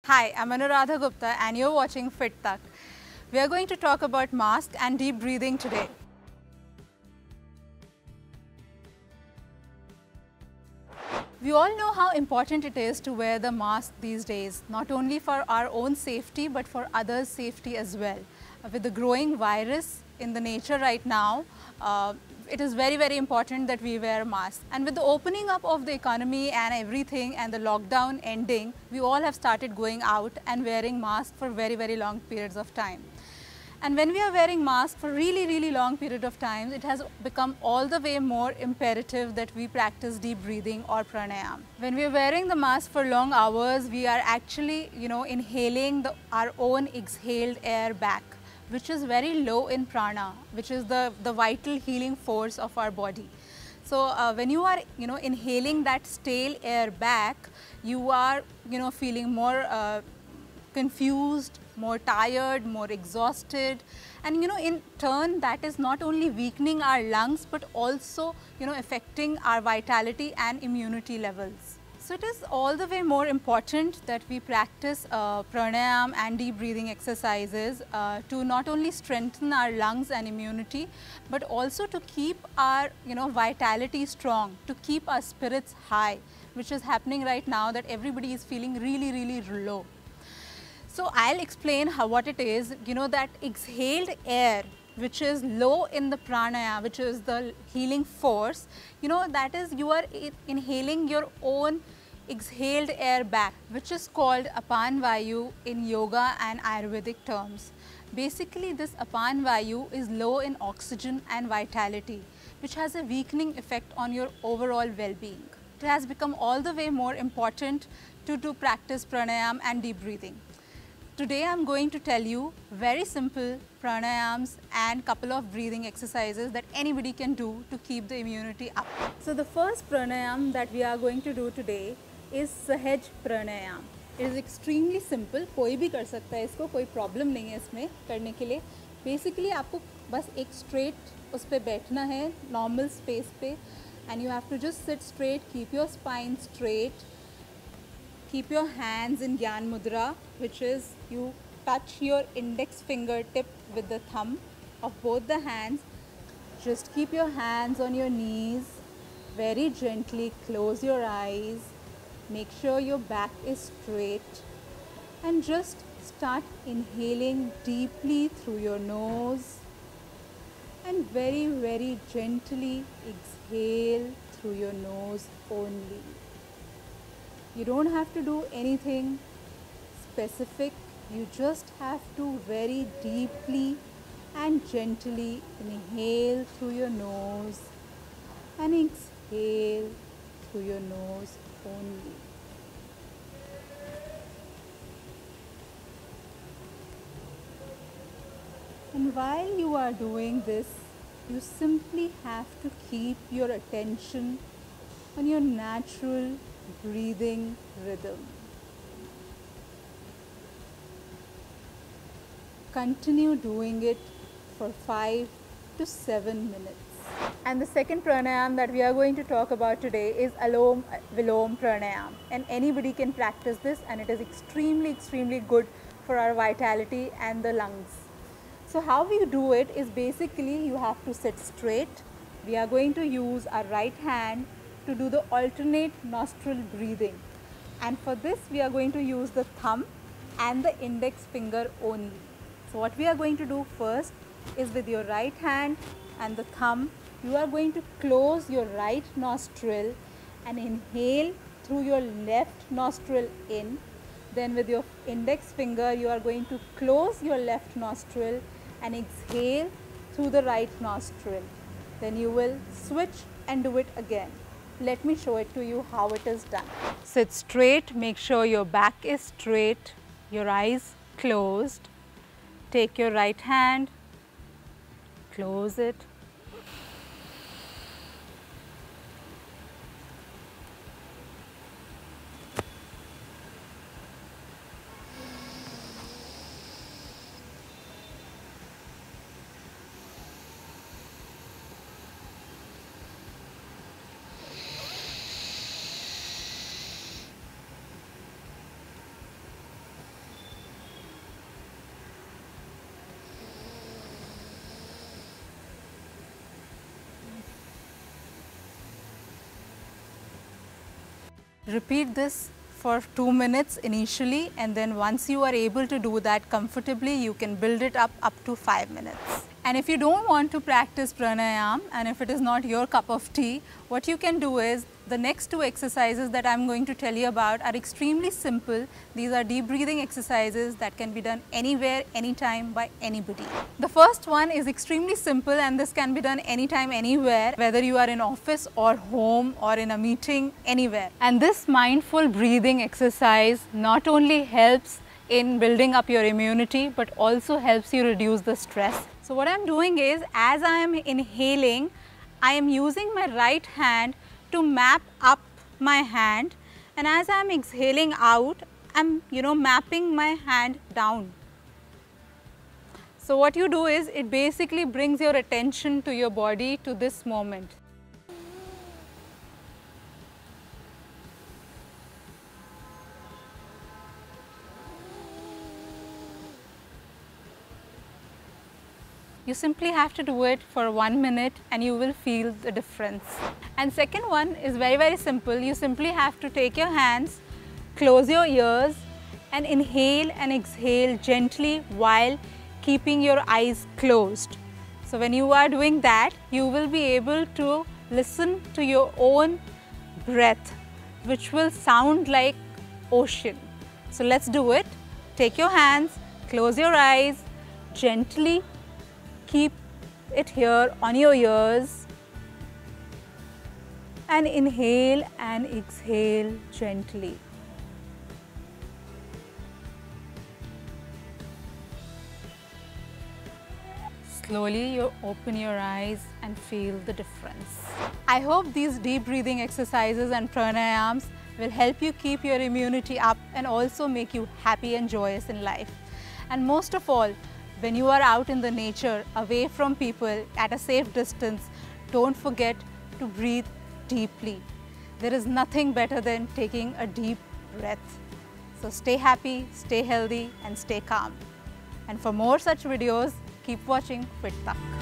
Hi, I'm Anuradha Gupta and you're watching Fit Tak. We are going to talk about mask and deep breathing today. We all know how important it is to wear the mask these days, not only for our own safety but for others' safety as well. With the growing virus in the nature right now, it is very important that we wear masks. And with the opening up of the economy and everything and the lockdown ending, we all have started going out and wearing masks for very long periods of time. And when we are wearing masks for really long period of time, it has become all the way more imperative that we practice deep breathing or pranayam. When we are wearing the mask for long hours, we are actually, inhaling our own exhaled air back, which is very low in prana, which is the vital healing force of our body. So when you are, inhaling that stale air back, you are, feeling more confused, more tired, more exhausted, and in turn that is not only weakening our lungs but also affecting our vitality and immunity levels. So it is all the way more important that we practice pranayam and deep breathing exercises to not only strengthen our lungs and immunity but also to keep our vitality strong, to keep our spirits high, which is happening right now that everybody is feeling really low. So I'll explain what it is. That exhaled air, which is low in the pranaya, which is the healing force, that is you are inhaling your own exhaled air back, which is called apan vayu in yoga and Ayurvedic terms. Basically, this apan vayu is low in oxygen and vitality, which has a weakening effect on your overall well-being. It has become all the way more important to practice pranayam and deep breathing. Today I am going to tell you very simple pranayams and couple of breathing exercises that anybody can do to keep the immunity up. So the first pranayam that we are going to do today is Sahaj pranayam. It is extremely simple, कोई भी कर सकता है इसको, कोई problem नहीं है इसमें करने के लिए. Basically आपको बस एक straight उस पे बैठना है normal space पे, and you have to just sit straight, keep your spine straight. Keep your hands in Gyan Mudra, which is you touch your index fingertip with the thumb of both the hands. Just keep your hands on your knees, very gently close your eyes, make sure your back is straight, and just start inhaling deeply through your nose and very gently exhale through your nose only. You don't have to do anything specific, you just have to very deeply and gently inhale through your nose and exhale through your nose only. And while you are doing this, you simply have to keep your attention on your natural breathing rhythm. Continue doing it for 5 to 7 minutes. And the second pranayam that we are going to talk about today is Alom Vilom pranayam, and anybody can practice this, and it is extremely good for our vitality and the lungs. So how we do it is basically you have to sit straight. We are going to use our right hand to do the alternate nostril breathing, and for this we are going to use the thumb and the index finger only. So what we are going to do first is with your right hand and the thumb, you are going to close your right nostril and inhale through your left nostril in. Then with your index finger you are going to close your left nostril and exhale through the right nostril. Then you will switch and do it again. Let me show it to you how it is done. Sit straight, make sure your back is straight, your eyes closed. Take your right hand, close it. Repeat this for 2 minutes initially, and then once you are able to do that comfortably, you can build it up to 5 minutes. And if you don't want to practice pranayam, and if it is not your cup of tea, what you can do is the next 2 exercises that I'm going to tell you about are extremely simple. These are deep breathing exercises that can be done anywhere, anytime by anybody. The first one is extremely simple, and this can be done anytime, anywhere, whether you are in office or home or in a meeting, anywhere. And this mindful breathing exercise not only helps in building up your immunity, but also helps you reduce the stress. So what I'm doing is, as I am inhaling, I am using my right hand to map up my hand, and as I am exhaling out, I'm mapping my hand down. So what you do is, it basically brings your attention to your body, to this moment. You simply have to do it for 1 minute and you will feel the difference. And second one is very simple. You simply have to take your hands, close your ears and inhale and exhale gently while keeping your eyes closed. So when you are doing that, you will be able to listen to your own breath, which will sound like ocean. So let's do it. Take your hands, close your eyes, gently keep it here on your ears and inhale and exhale gently. Slowly you open your eyes and feel the difference. I hope these deep breathing exercises and pranayams will help you keep your immunity up and also make you happy and joyous in life. And most of all, when you are out in the nature, away from people, at a safe distance, don't forget to breathe deeply. There is nothing better than taking a deep breath. So stay happy, stay healthy and stay calm. And for more such videos, keep watching Fit Tak.